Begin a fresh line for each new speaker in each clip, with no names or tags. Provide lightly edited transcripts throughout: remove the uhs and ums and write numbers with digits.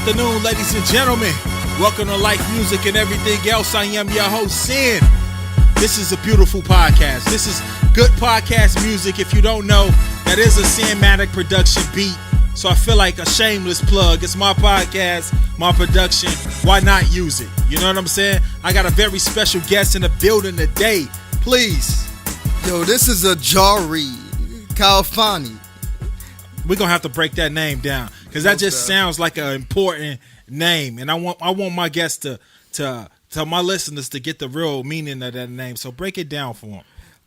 afternoon, ladies and gentlemen. Welcome to Life Music and Everything Else. I am your host, Sin. This is a beautiful podcast. This is good podcast music. If you don't know, that is a Sinmatic production beat. So I feel like a shameless plug. It's my podcast, my production. Why not use it? You know what I'm saying? I got a very special guest in the building today. Please.
Yo, this is a Jari Kalfani.
We're going to have to break that name down because that just sounds like an important name. And I want my guests to tell my listeners to get the real meaning of that name. So break it down for them.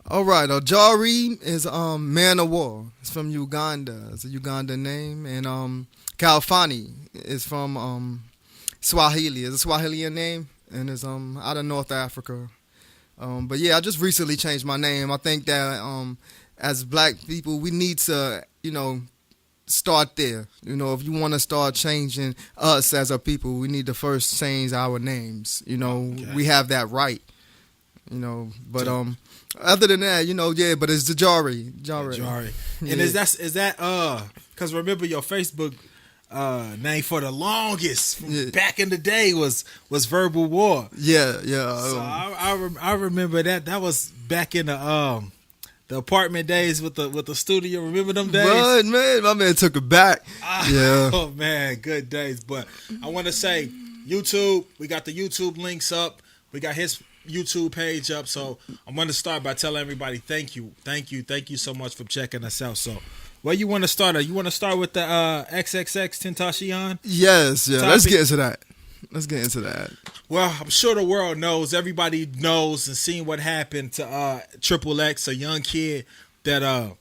All right, Jari is man of war. It's from Uganda. It's a Uganda name. And Kalfani is from Swahili. It's a Swahilian name, and it's out of North Africa. But yeah, I just recently changed my name. I think that as black people, we need to, start there. If you want to start changing us as a people, we need to first change our names. Okay. We have that right. But other than that, but it's the Jari.
Jari.
Yeah.
And is that because remember your Facebook name for the longest back in the day was Verbal War.
Yeah.
So I remember that was back in the apartment days with the studio. Remember them days?
But man, my man took it back. Yeah.
Oh man, good days. But I want to say YouTube. We got the YouTube links up. We got his YouTube page up. So I'm going to start by telling everybody thank you so much for checking us out. So where you want to start? You want to start with the XXX Tentacion?
Yes, yeah. Let's get into that.
Well, I'm sure the world knows. Everybody knows and seen what happened to Triple X, a young kid that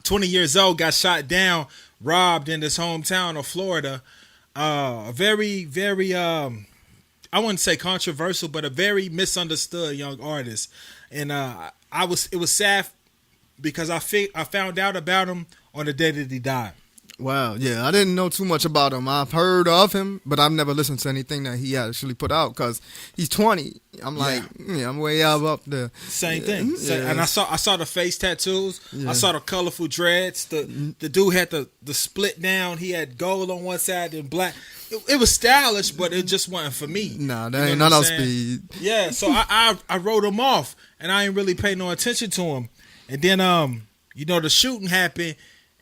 20 years old, got shot down, robbed in his hometown of Florida. A very, very I wouldn't say controversial, but a very misunderstood young artist. And it was sad because I found out about him on the day that he died.
Wow, yeah, I didn't know too much about him. I've heard of him, but I've never listened to anything that he actually put out because he's 20. I'm like, I'm way up there.
Same thing.
Yeah.
And I saw the face tattoos.
Yeah.
I saw the colorful dreads. The dude had the split down. He had gold on one side and black. It was stylish, but it just wasn't for me.
Nah, that ain't none of speed.
Yeah, so I wrote him off, and I ain't really pay no attention to him. And then the shooting happened.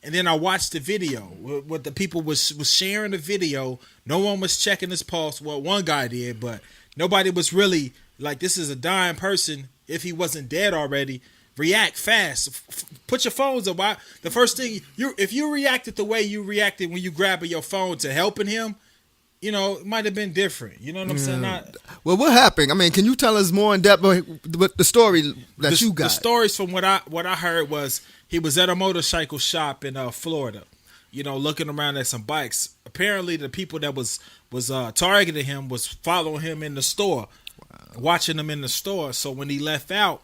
And then I watched the video. What the people was sharing the video. No one was checking his pulse. Well, one guy did, but nobody was really like, this is a dying person. If he wasn't dead already, react fast. Put your phones up. The first thing if you reacted the way you reacted when you grabbing your phone to helping him, it might have been different. You know what I'm saying?
Well, what happened? I mean, can you tell us more in depth with the story that you got?
The stories from what I heard was he was at a motorcycle shop in Florida, looking around at some bikes. Apparently, the people that was targeting him was following him in the store, watching him in the store. So when he left out,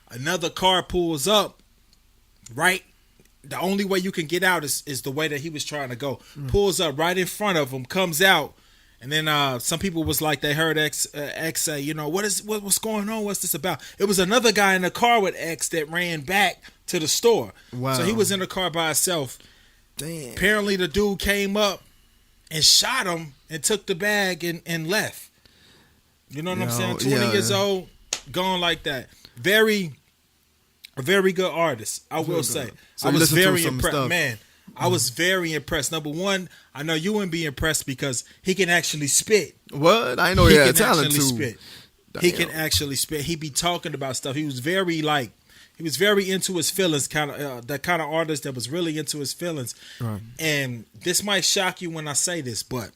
another car pulls up, right? The only way you can get out is the way that he was trying to go. Pulls up right in front of him, comes out, and then some people was like they heard X say, what's going on? What's this about? It was another guy in the car with X that ran back to the store.
Wow.
So he was in the car by himself.
Damn.
Apparently the dude came up and shot him and took the bag and left. You know what I'm saying? 20 years old, gone like that. A very good artist, I will say.
So
I was very impressed. Man, I was very impressed. Number one, I know you wouldn't be impressed because he can actually spit.
What? I know he had talent too.
Spit. He can actually spit. He be talking about stuff. He was very into his feelings, that kind of artist that was really into his feelings.
Right. And
this might shock you when I say this, but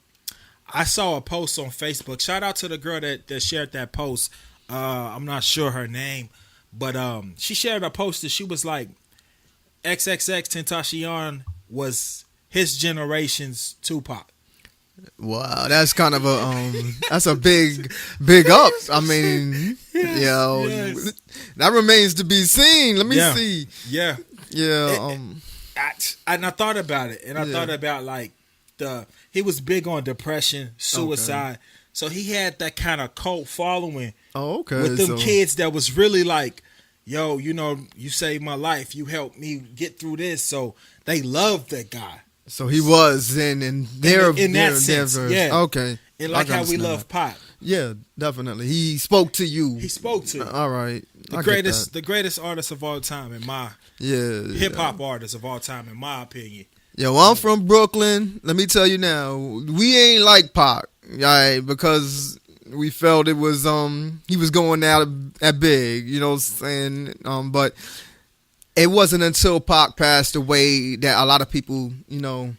I saw a post on Facebook. Shout out to the girl that shared that post. I'm not sure her name. But she shared a post that she was like, XXX Tentacion was his generation's Tupac.
Wow, that's kind of that's a big up. I mean,
yes.
That remains to be seen. Let me see.
Yeah.
And
I thought about it, and I thought about like he was big on depression, suicide. Okay. So he had that kind of cult following.
Oh, okay.
With them kids that was really like, yo, you saved my life. You helped me get through this. So they loved that guy.
So he was in their
in that
their
sense,
verse.
yeah.
Okay.
And
I
like
can
how we
understand
love
that.
Pac.
Yeah, definitely. He spoke to you.
He spoke to you.
All right. I
The greatest artist of all time in my
Yeah.
hip hop artist of all time in my opinion.
Yo, I'm from Brooklyn. Let me tell you now, we ain't like Pac, right? Because we felt it was he was going out at big, you know what I'm saying? But it wasn't until Pac passed away that a lot of people, you know,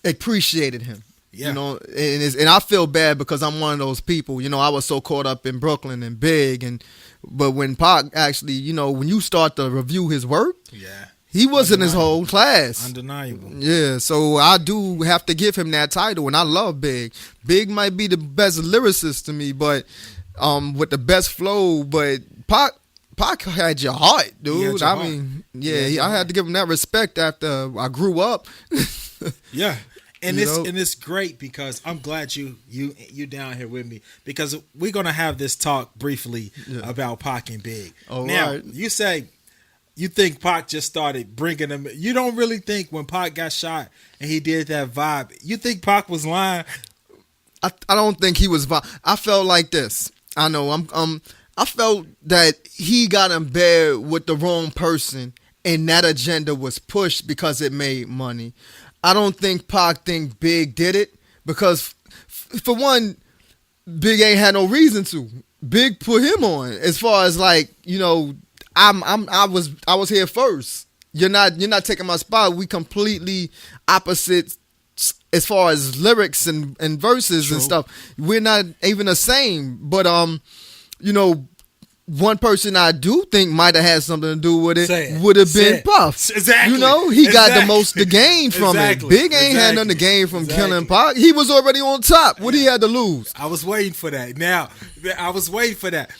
appreciated him.
Yeah.
You know, and I feel bad because I'm one of those people. You know, I was so caught up in Brooklyn and big, but when Pac actually, you know, when you start to review his work,
Yeah.
he was in his whole class.
Undeniable.
Yeah, so I do have to give him that title, and I love Big. Big might be the best lyricist to me, but with the best flow. But Pac had your heart,
He had
dude.
your
I
heart.
mean,
He
yeah,
had your
I had
heart.
to give him that respect after I grew up.
Yeah. And
You
it's
know?
and it's great because I'm glad you down here with me because we're gonna have this talk briefly
Yeah.
about Pac and Big.
All
now
right.
you say you think Pac just started bringing them. You don't really think when Pac got shot and he did that vibe. You think Pac was lying?
I don't think he was. I felt like this. I know. I felt that he got in bed with the wrong person, and that agenda was pushed because it made money. I don't think Pac think Big did it because, for one, Big ain't had no reason to. Big put him on. As far as like, you know, I was here first. You're not taking my spot. We completely opposite as far as lyrics and verses
True.
and stuff. We're not even the same. But you know, one person I do think might have had something to do with
Say
it
it.
would have
Say
been
it.
Puff.
Exactly.
You know, he got the
Exactly.
most to gain from
Exactly.
it. Big ain't had nothing to
Exactly.
gain from
Exactly.
killing Pac. He was already on top. What he had to lose?
I was waiting for that. Now, I was waiting for that.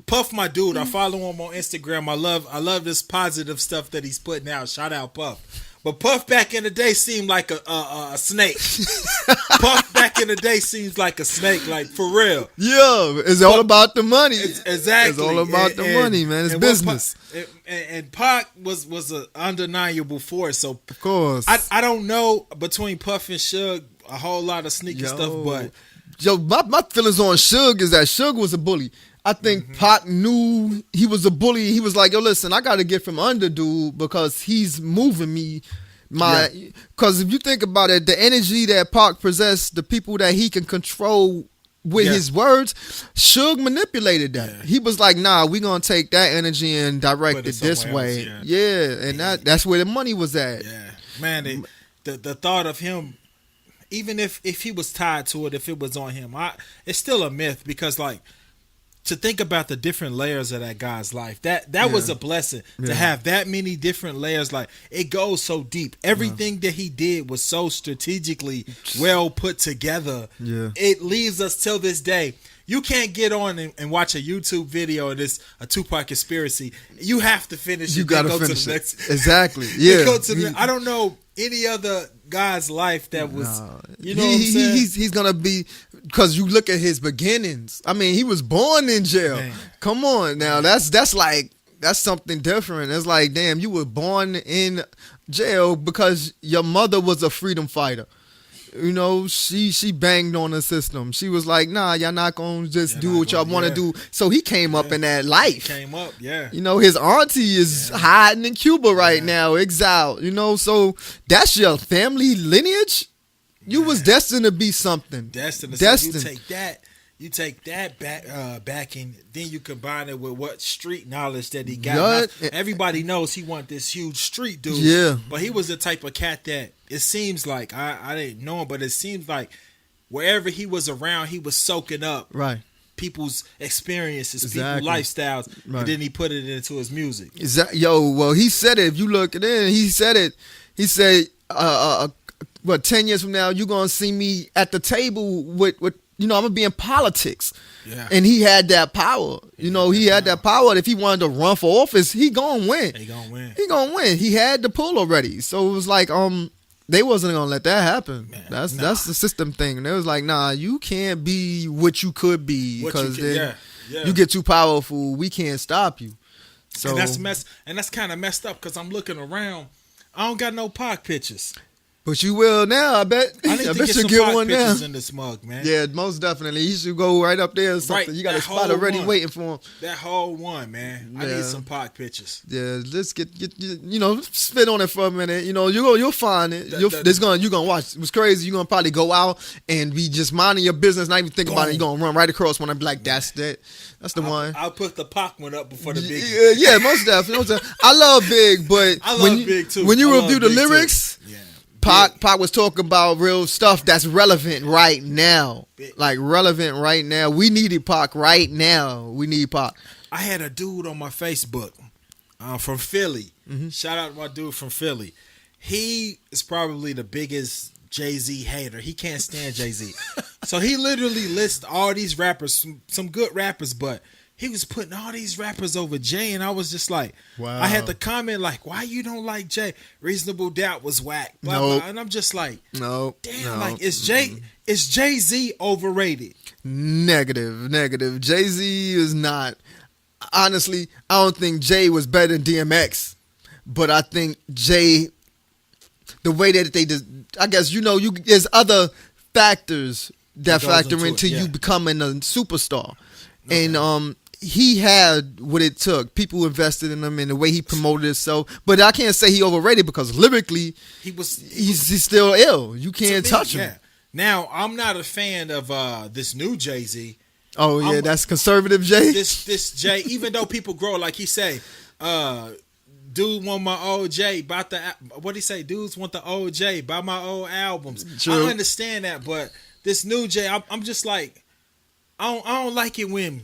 Puff, my dude. I follow him on Instagram. I love this positive stuff that he's putting out. Shout out Puff. But Puff back in the day seemed like a snake. Puff back in the day seems like a snake, like for real.
Yeah, it's all about the money.
Exactly.
It's all about the money, man. It's
and
business.
And Pac was an undeniable force. So
Of course.
I don't know between Puff and Suge a whole lot of sneaky stuff, but
Yo, my feelings on Suge is that Suge was a bully. I think Pac knew he was a bully. He was like, yo, listen, I got to get from under dude because he's moving me. Because if you think about it, the energy that Pac possessed, the people that he can control with
Yeah.
his words, Suge manipulated that.
Yeah.
He was like, nah, we're going to take that energy and direct
Put
it
it
this
somewhere
way.
else,
And that's where the money was at.
yeah, man, the thought of him, even if he was tied to it, if it was on him, it's still a myth because like. To think about the different layers of that guy's life, that was a blessing to have that many different layers. Like it goes so deep. Everything that he did was so strategically well put together.
Yeah.
It leaves us till this day. You can't get on and watch a YouTube video and it's a Tupac conspiracy. You have to finish.
You
it, then
got to
go
finish
to the
it.
next.
Exactly.
Then
Yeah.
go to the, I don't know any other guy's life that was. You know what I'm
He-
saying?
he's gonna be, because you look at his beginnings. I mean, he was born in jail.
Man.
Come on now, that's something different. It's like, damn, you were born in jail because your mother was a freedom fighter. You know, she banged on the system. She was like, nah, y'all not gonna just
Y'all
do
not
what y'all
gonna-
want to
yeah.
do. So he came up in that life.
Came up, yeah.
You know, his auntie is hiding in Cuba right now, exiled. You know, so that's your family lineage. You was destined to be something.
Destined.
Destined.
So you take that backing, then you combine it with what street knowledge that he got.
Yeah.
Now, everybody knows he want this huge street dude.
Yeah.
But he was the type of cat that it seems like I didn't know him, but it seems like wherever he was around, he was soaking up
Right.
people's experiences,
Exactly.
people's lifestyles,
Right.
and then he put it into his music.
Well, he said it. If you look at it, he said it. He said, 10 years from now, you're going to see me at the table with, I'm going to be in politics.
Yeah.
And he had that power. He had that power. If he wanted to run for office, he going to win.
He gonna win.
He going to win. He had the pull already. So it was like, they wasn't going to let that happen.
Man,
That's
nah.
the system thing. They was like, nah, you can't be what you could be
What you
because
can-
then
yeah.
you get too powerful. We can't stop you. So
And that's kind of messed up because I'm looking around. I don't got no Pac pictures.
But you will now, I bet.
I need
I
to
bet
get
you'll
some
get
Pac
one now.
pictures in this mug, man.
Yeah, most definitely. You should go right up there or something.
Right,
You got a
that
spot
whole
already
one.
waiting for him.
That whole one, man. I
Yeah.
need some Pac pictures.
Yeah, let's get spit on it for a minute. You'll find it. You're gonna watch. What's crazy? You're gonna probably go out and be just minding your business, not even think about it. You're gonna run right across one and be like, that's that. That's the one.
I'll put the Pac one up before the Big.
Yeah, most definitely. I love Big, but
I love Big too.
When you
I
review
love
the
Big too.
lyrics,
Yeah.
Pac was talking about real stuff that's relevant right now. Like relevant right now. We needed Pac right now. We need Pac.
I had a dude on my Facebook from Philly.
Mm-hmm.
Shout out to my dude from Philly. He is probably the biggest Jay-Z hater. He can't stand Jay-Z. So he literally lists all these rappers, some good rappers, but he was putting all these rappers over Jay, and I was just like,
Wow.
I had to comment like, why you don't like Jay? Reasonable Doubt was whack. Blah,
Nope.
blah. And I'm just like,
No.
damn,
no.
like is Jay-Z overrated?
Negative. Jay-Z is not. Honestly, I don't think Jay was better than DMX. But I think Jay, the way that they did, I guess, there's other factors that
goes
factor
into
into
it, yeah.
you becoming a superstar. And he had what it took. People invested in him and the way he promoted himself. But I can't say he overrated because lyrically, he's still ill. You can't touch him.
Yeah. Now, I'm not a fan of this new Jay-Z.
Oh yeah,
I'm-
that's conservative Jay.
This Jay, even though people grow, like he say, dude want my old Jay, about the what he say? Dudes want the old Jay, buy my old albums.
True.
I understand that, but this new Jay, I'm just like, I don't like it when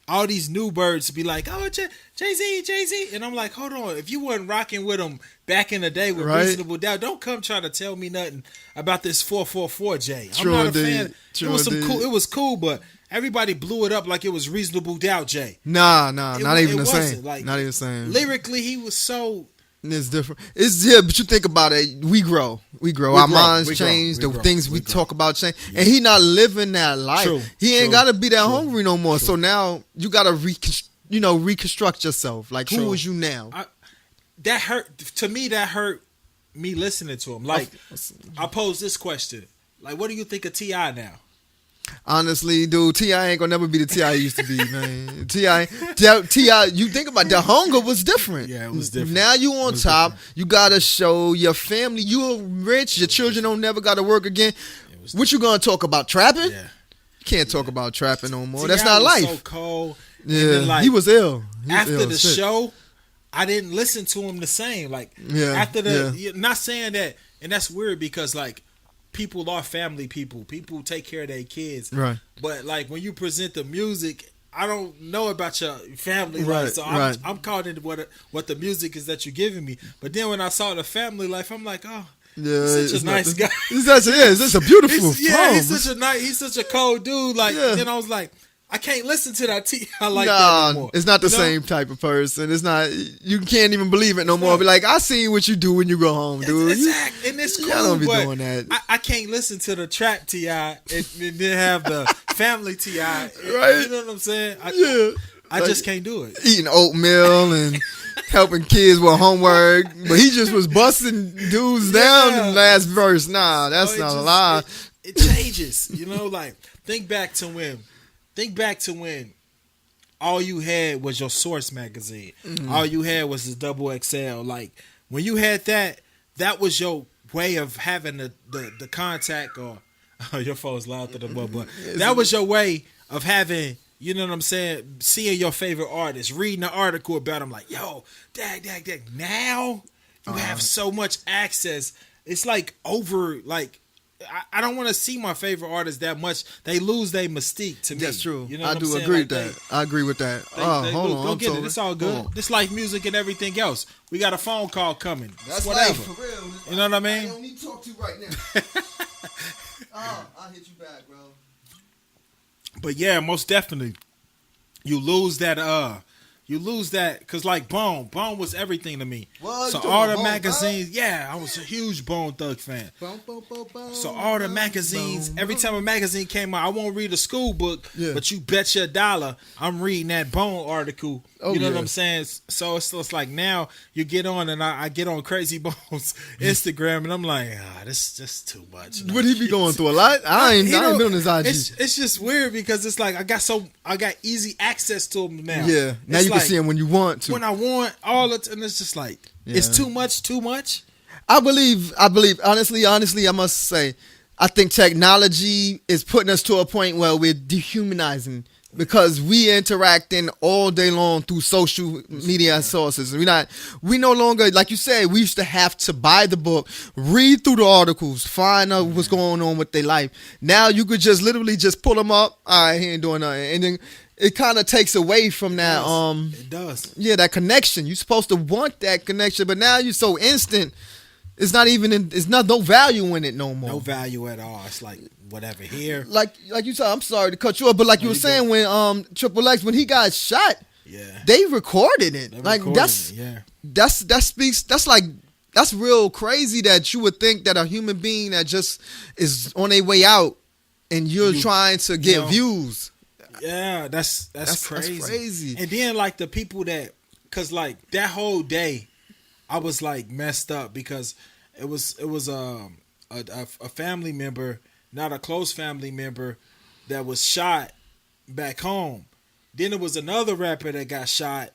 all these new birds be like, oh Jay-Z, and I'm like, hold on, if you wasn't rocking with him back in the day with
Right.
Reasonable Doubt, don't come try to tell me nothing about this 444 Jay.
True
I'm not
indeed.
a fan.
True
it was
indeed.
cool. It was cool, but everybody blew it up like it was Reasonable Doubt Jay.
Nah,
It
not
wa-
even
it
the
wasn't,
same.
like,
Not even the same.
Lyrically, he was so.
It's different. But you think about it. We grow. Our
grow.
minds
We grow.
change.
We
The
grow.
things
We
we
grow.
talk about change, and he not living that life.
True.
He ain't
True.
got to be that
True.
hungry no more. So now you got to reconstruct yourself. Like
True.
who is you now?
That hurt to me. That hurt me listening to him. Like, I pose this question: like, what do you think of T.I. now?
Honestly, dude, T.I. ain't gonna never be the T.I. he used to be, man. T.I. You think about the hunger was different.
Yeah, it was different.
Now you on
It was
top.
different.
You gotta show your family you rich. Your children don't never gotta work again.
was
What you gonna talk about? Trapping?
Yeah,
You can't talk about trapping no more.
T.I.
That's not
was
life.
So cold. And
Yeah,
then, like,
he was ill. He was
after
ill
the
as shit.
show, I didn't listen to him the same. Like,
Yeah,
after not saying that, and that's weird because like people are family people. People take care of their kids,
Right.
But like when you present the music, I don't know about your family
Right,
life, so
right.
I'm caught into what the music is that you're giving me. But then when I saw the family life, I'm like, oh,
Yeah,
he's such
it's
a
not-
nice guy.
It's such a beautiful
He's such a cold dude. Like,
Yeah.
then I was like, I can't listen to that T.I. like that
Nah,
anymore.
it's not the
You know?
same type of person. It's not. You can't even believe it no more. Be like, I seen what you do when you go home, dude.
Exactly, and it's cool.
Y'all don't be
but
doing that.
I can't listen to the trap T.I. and then have the family T.I.
Right.
You know what I'm saying? I
Like,
just can't do it.
eating oatmeal and helping kids with homework, but he just was busting dudes down in the last verse. Nah, that's
So it
not a
just-
lie.
It changes, you know. Like think back to when all you had was your Source magazine.
Mm-hmm.
All you had was the Double XL. Like when you had that was your way of having the contact. Or your phone's loud to the butt, but that was your way of having. You know what I'm saying? Seeing your favorite artist, reading an article about them, like, yo, dag. Now you have so much access. It's like over, like, I don't want to see my favorite artist that much. They lose their mystique to me.
That's true.
You know
I
what I'm
do
saying?
agree
Like,
with that. I agree with that.
They
Hold
lose.
on.
Go
I'm
get it.
sorry.
It's all
Hold
good.
on.
This like music and everything else. We got a phone call coming.
That's
whatever.
life, for real.
You know what I mean?
I don't need to talk to you right now. I'll hit you back, bro.
But yeah, most definitely, you lose that. You lose that because like Bone was everything to me.
What?
So
You talking
all the
about Bone
magazines, yeah, I was a huge Bone Thug fan. So all the magazines, every time a magazine came out, I won't read a school book,
Yeah.
but you bet your $1, I'm reading that Bone article
Oh,
you know what
yeah.
I'm saying? So it's like now you get on and I get on Crazy Bones Instagram and I'm like, this is just too much.
Would he be going through a lot? I ain't been on his IG.
It's just weird because it's like I got easy access to him now.
Yeah, now
It's
you can see him when you want to.
when I want all it, and it's just like it's too much.
I believe. Honestly, I must say, I think technology is putting us to a point where we're dehumanizing because we interacting all day long through social media sources. We no longer, like you said, we used to have to buy the book, read through the articles, find out what's going on with their life. Now you could just literally just pull them up. All right, he ain't doing nothing, and then it kind of takes away from that.
It does.
Yeah, that connection. You're supposed to want that connection, but now you're so instant. It's not even. It's not no value in it no more.
No value at all. It's like whatever here.
Like you said, I'm sorry to cut you off, but like you were saying when Triple X when he got shot, they recorded it. That's real crazy that you would think that a human being that just is on their way out and you're trying to get views.
Yeah, that's crazy.
That's crazy.
And then like the people that, cause like that whole day, I was like messed up because it was a family member, not a close family member, that was shot back home. Then there was another rapper that got shot,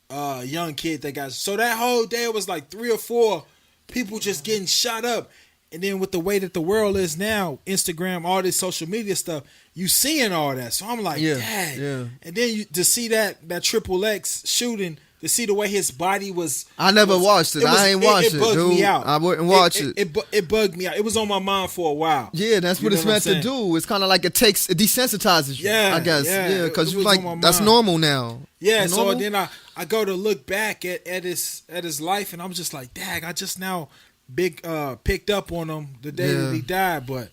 young kid that got. So that whole day it was like 3 or 4 people just getting shot up. And then with the way that the world is now, Instagram, all this social media stuff, you seeing all that. So I'm like, dang.
Yeah.
And then to see that Triple X shooting, to see the way his body was.
I never watched it. I ain't watched it,
bugged
dude.
me out.
I wouldn't watch it.
It bugged me out. It was on my mind for a while.
Yeah, that's what it's meant to do. It's kind of like it desensitizes you.
Yeah,
I guess.
yeah,
because
it
you
was
like
on my
that's
mind.
normal now.
Yeah,
It's
so
normal?
then I go to look back at his life, and I'm just like, dang, I just now picked up on him the day that he died, but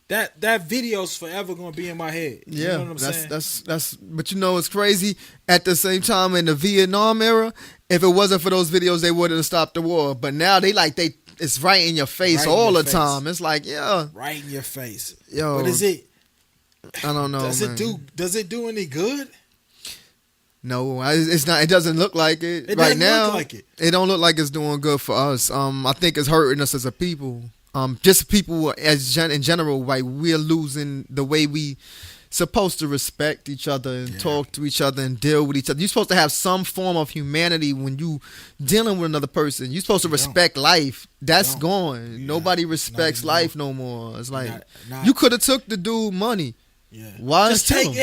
that video's forever gonna be in my head. You know what I'm saying?
That's but you know it's crazy. At the same time in the Vietnam era, if it wasn't for those videos, they wouldn't have stopped the war. But now it's right in your face all the time. It's like,
right in your face.
Yo,
but is it?
I don't know.
Does it do any good?
No, it's not. It doesn't look like it right now.
Look like it.
It don't look like it's doing good for us. I think it's hurting us as a people. Just people in general. Like we're losing the way we supposed to respect each other and talk to each other and deal with each other. You're supposed to have some form of humanity when you dealing with another person. You're supposed to respect life. That's gone. Nobody respects life no more. It's like you could have took the dude money.
Yeah.
Why
just take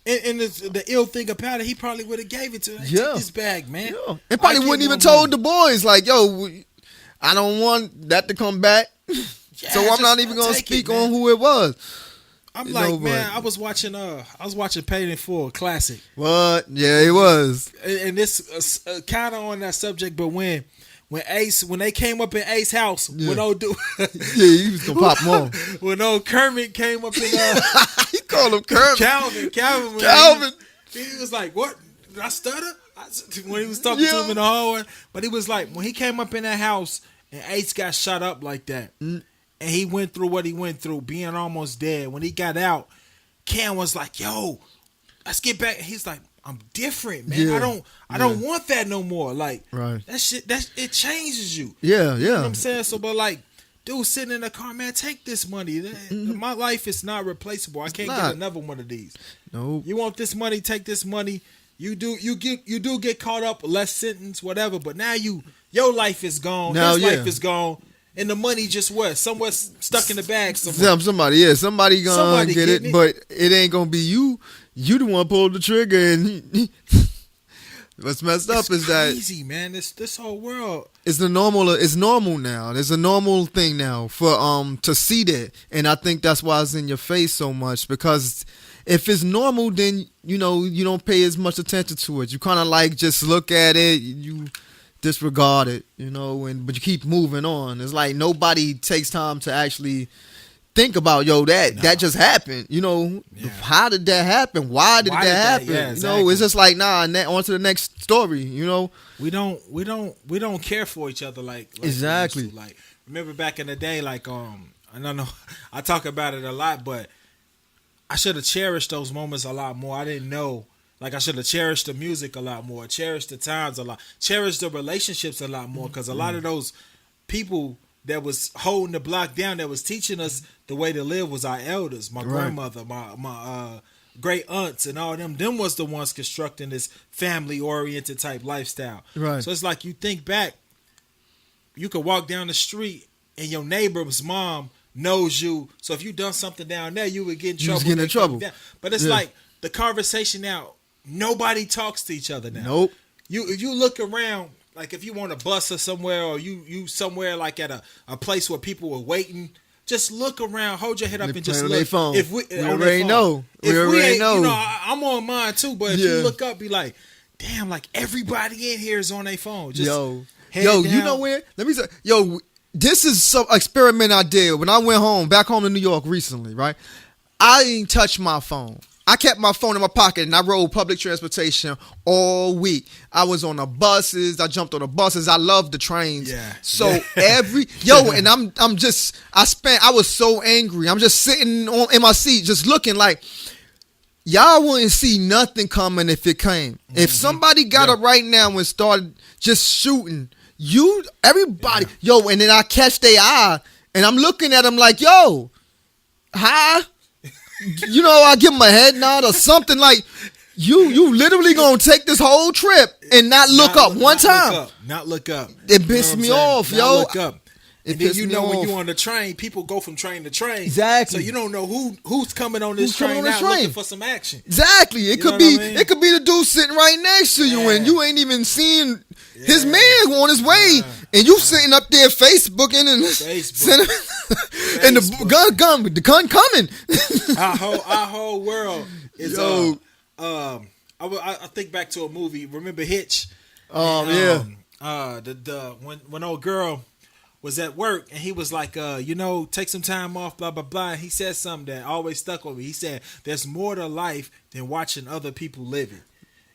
And the ill thing about it, he probably would have gave it to him. Take this bag, man.
Yeah. And probably wouldn't even told the boys like, yo, I don't want that to come back. So I'm not even gonna speak on who it was.
I'm like, man, I was watching Paid in Full Classic.
What? Yeah, it was.
And this kind of on that subject, but when they came up in Ace's house, when old dude,
he was gonna pop more.
When old Kermit came up in,
he called him Kermit.
Calvin. He was like, "What? Did I stutter?" When he was talking to him in the hallway, but he was like, when he came up in that house and Ace got shot up like that, and he went through what he went through, being almost dead. When he got out, Cam was like, "Yo, let's get back." And he's like, I'm different, man.
Yeah.
I don't want that no more. Like
right.
that shit, it changes you.
Yeah.
You know what I'm saying? So, but like, dude sitting in the car, man, take this money. My life is not replaceable. I can't get another one of these.
No.
You want this money? Take this money. You do get caught up, less sentence, whatever. But now your life is gone. His life is gone. And the money just somewhere stuck in the bag somewhere.
Somebody gonna get it, but it ain't gonna be you. You the one pulled the trigger, and what's messed up is that
crazy, man. This whole world.
It's normal now. There's a normal thing now for to see that, and I think that's why it's in your face so much. Because if it's normal, then you don't pay as much attention to it. You kind of like just look at it, you disregard it, but you keep moving on. It's like nobody takes time to actually think about that just happened. How did that happen? Why did that happen?
Yeah, exactly.
It's just like on to the next story.
We don't care for each other like
exactly.
Like remember back in the day, like I don't know, I talk about it a lot, but I should have cherished those moments a lot more. I didn't know Like I should have cherished the music a lot more, cherished the times a lot, cherished the relationships a lot more, because a lot of those people that was holding the block down, that was teaching us the way to live, was our elders, my grandmother, my great aunts, and all them. Them was the ones constructing this family oriented type lifestyle.
Right.
So it's like you think back, you could walk down the street and your neighbor's mom knows you. So if you done something down there, you would get in trouble.
You was getting in trouble.
But it's like the conversation now. Nobody talks to each other now.
Nope.
If you look around, like if you want a bus or somewhere, or you somewhere like at a place where people were waiting, just look around, hold your head up,
They
and just
playing on
look.
their phone.
If we
already know. We already know.
You know, I'm on mine too. But if you look up, be like, damn, like everybody in here is on their phone. Just head
you
down.
know where? Let me say, this is some experiment I did when I went back home to New York recently, right? I didn't touch my phone. I kept my phone in my pocket and I rode public transportation all week. I was on the buses. I jumped on the buses. I loved the trains.
Yeah.
So and I was so angry. I'm just sitting in my seat, just looking like, y'all wouldn't see nothing coming if it came. If somebody got up right now and started just shooting, everybody, and then I catch their eye and I'm looking at them like, hi. I give them a head nod or something like, you literally gonna take this whole trip and not look up one time.
Not look up.
It pissed me off,
not Look up. And then when
off.
you're on the train, people go from train to train.
Exactly.
So you don't know who's coming on this train now looking for some action.
Exactly. It could be it could be the dude sitting right next to you and you ain't even seeing his man on his way, and you sitting up there Facebooking and and the gun coming.
Our whole world is I think back to a movie. Remember Hitch? When old girl was at work and he was like, take some time off, blah blah blah. And he said something that always stuck with me. He said, "There's more to life than watching other people living."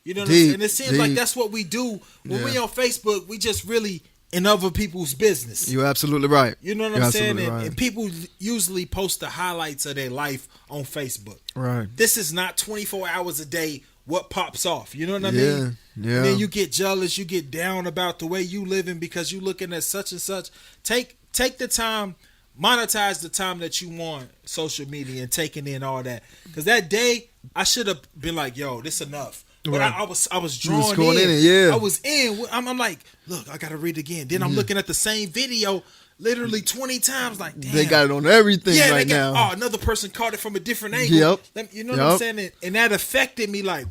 You know what I'm saying? And it seems like that's what we do when we on Facebook. We just really in other people's business.
You're absolutely right.
You know what I'm saying? And people usually post the highlights of their life on Facebook.
Right.
This is not 24 hours a day what pops off. You know what I mean?
Yeah.
And then you get jealous, you get down about the way you living because you looking at such and such. Take the time, monetize the time that you want social media and taking in all that. Because that day, I should have been like, this enough. But I was drawn in. I was in. I'm like, look, I gotta read again. Then I'm looking at the same video literally 20 times. Like, damn,
they got it on everything right now.
Oh, another person caught it from a different angle. You know what I'm saying? And that affected me. Like,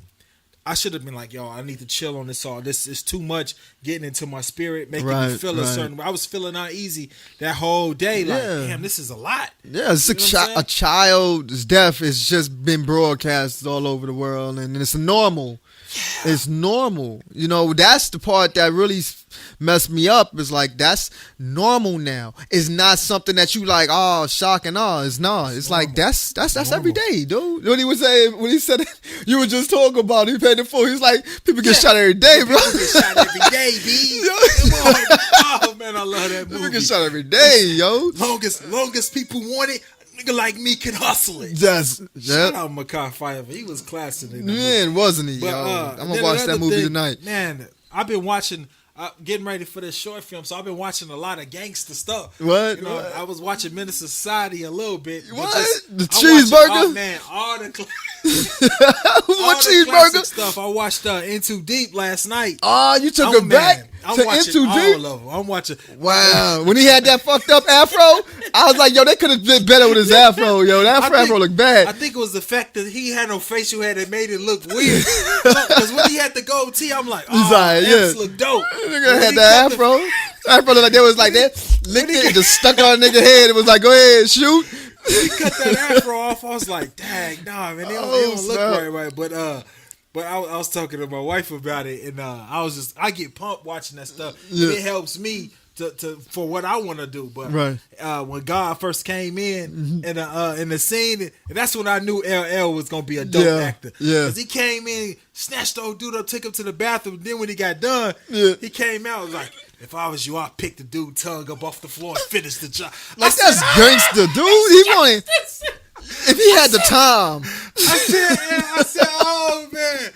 I should have been like, I need to chill on this. All this is too much getting into my spirit, making me feel a certain way. I was feeling uneasy that whole day. Like, damn, this is a lot.
Yeah, it's a child's death has just been broadcast all over the world, and it's normal. Yeah. It's normal. That's the part that really messed me up. Is like, that's normal now. It's not something that you like, shock and awe. It's not. It's like, that's every day, dude. When he said it, you were just talking about it, he paid it for. He's like, people get shot every day, bro.
People get shot every day, B. Come on. Oh, man, I love that movie.
People get shot every day, yo.
Longest people want it, nigga like me can hustle it. Shout out Mekhi Phifer. He was classic.
Man, wasn't he? But, I'm going to watch that movie tonight.
Man, I've been watching, getting ready for this short film, so I've been watching a lot of gangster stuff.
What?
I was watching Menace Society a little bit.
What? The cheeseburger?
All the
what cheeseburger?
Stuff. I watched In Too Deep last night.
Oh, you took it back?
I'm watching all of them. I'm watching.
Wow. When he had that fucked up afro, I was like, they could have been better with his afro, yo. That afro looked bad.
I think it was the fact that he had no facial hair that made it look weird. Because when he had the goatee, I'm like, this look dope.
Nigga had the afro. Afro looked like they was like that. Licked it and just stuck on a nigga head. It was like, go ahead, shoot.
He cut that afro off. I was like, dang, nah, man, it don't look right. But I was talking to my wife about it, and I get pumped watching that stuff. Yeah. It helps me to for what I want to do. But when God first came in in the scene, that's when I knew LL was gonna be a dope actor. Yeah, because he came in, snatched the old dude up, took him to the bathroom. Then when he got done, he came out was like, if I was you, I'd pick the dude tongue up off the floor and finish the job.
Like, that's gangster, dude. He wanted. If he had the time.
I said, oh man.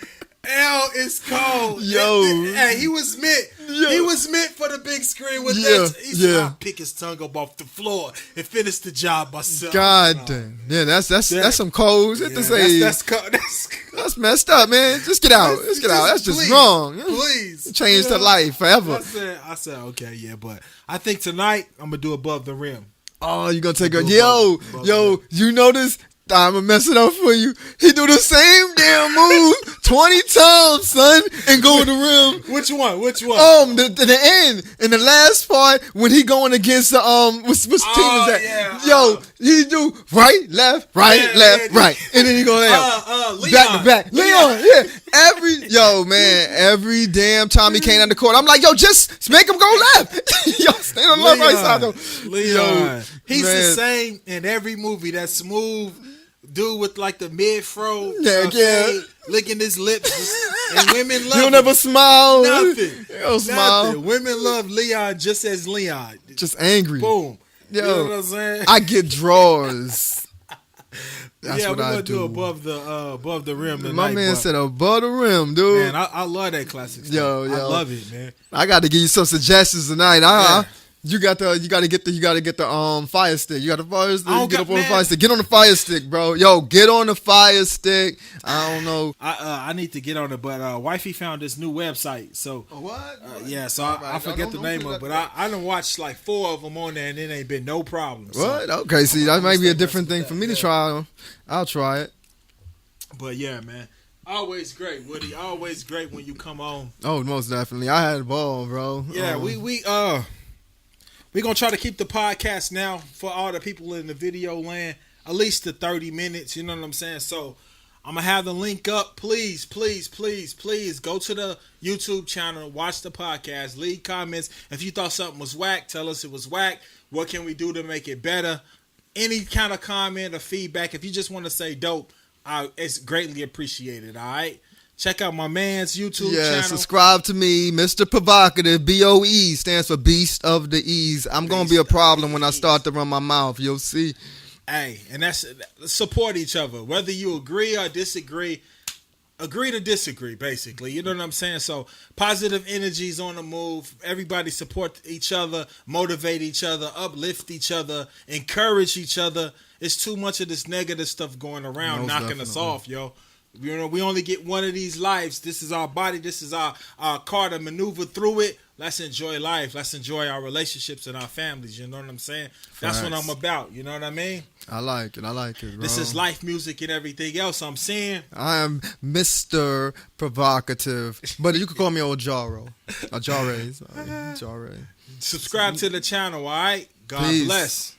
Yo.
Hey, he was meant.
Yo.
He was meant for the big screen with
Yeah,
that. He said,
yeah.
I'll pick his tongue up off the floor and finish the job myself.
God damn. Yeah, that's some cold shit to say. That's messed up, man. Just get out. Just get out. That's just
please,
wrong.
Please.
Changed her life forever.
I said, okay, yeah, but I think tonight I'm gonna do Above the Rim.
Oh, you gonna take her?
Above
Yo,
the rim.
you notice? I'm gonna mess it up for you. He do the same damn move 20 times, son, and go to the rim.
Which one?
The end in the last part when he going against the which team is that?
Yeah,
Yo, he do right, left, right, and then he go down back to back. Leon, yeah. Every damn time he came down the court, I'm like, yo, just make him go left. Yo, stand on the left, right side though.
Leon, he's
man.
the same in every movie. That smooth dude with like the mid-fro,
yeah,
licking his lips, and women love.
You don't ever smile.
Nothing.
You don't smile.
Women love Leon just as Leon.
Just angry.
Boom.
Yo,
you know what I'm saying?
I get draws. That's
yeah,
what
we're
I
gonna
do.
above the rim tonight.
My man said above the rim, dude.
Man, I love that classic stuff.
Yo.
I love it, man.
I got to give you some suggestions tonight. You got to get the fire stick. You got the fire stick. Get up on the fire stick. Get on the fire stick, bro. Yo, get on the fire stick. I don't know.
I need to get on it, but wifey found this new website. So
what?
Yeah, so I forget the name of it, but I done watched like 4 of them on there, and it ain't been no problem.
What?
So,
okay, see, that might be a different thing for me to try. I'll try it.
But yeah, man. Always great, Woody. Always great when you come on.
Oh, most definitely. I had a ball, bro.
Yeah, we're going to try to keep the podcast now for all the people in the video land at least to 30 minutes. You know what I'm saying? So I'm going to have the link up. Please, please, please, please go to the YouTube channel, watch the podcast, leave comments. If you thought something was whack, tell us it was whack. What can we do to make it better? Any kind of comment or feedback. If you just want to say dope, it's greatly appreciated, all right? Check out my man's YouTube channel.
Subscribe to me, Mr. Provocative. BOE stands for Beast of the Ease. I'm going to be a problem when I start to run my mouth. You'll see.
Hey, and that's support each other. Whether you agree or disagree, agree to disagree, basically. You know what I'm saying? So positive energies on the move. Everybody support each other, motivate each other, uplift each other, encourage each other. It's too much of this negative stuff going around, knocking us off, yo. You know, we only get one of these lives. This is our body. This is our car to maneuver through it. Let's enjoy life. Let's enjoy our relationships and our families. You know what I'm saying? That's what I'm about. You know what I mean?
I like it. Bro.
This is life music and everything else I'm saying.
I am Mr. Provocative. But you can call me old Jaro. Jarre. Jarre.
Subscribe to the channel, all right? God
Peace.
bless.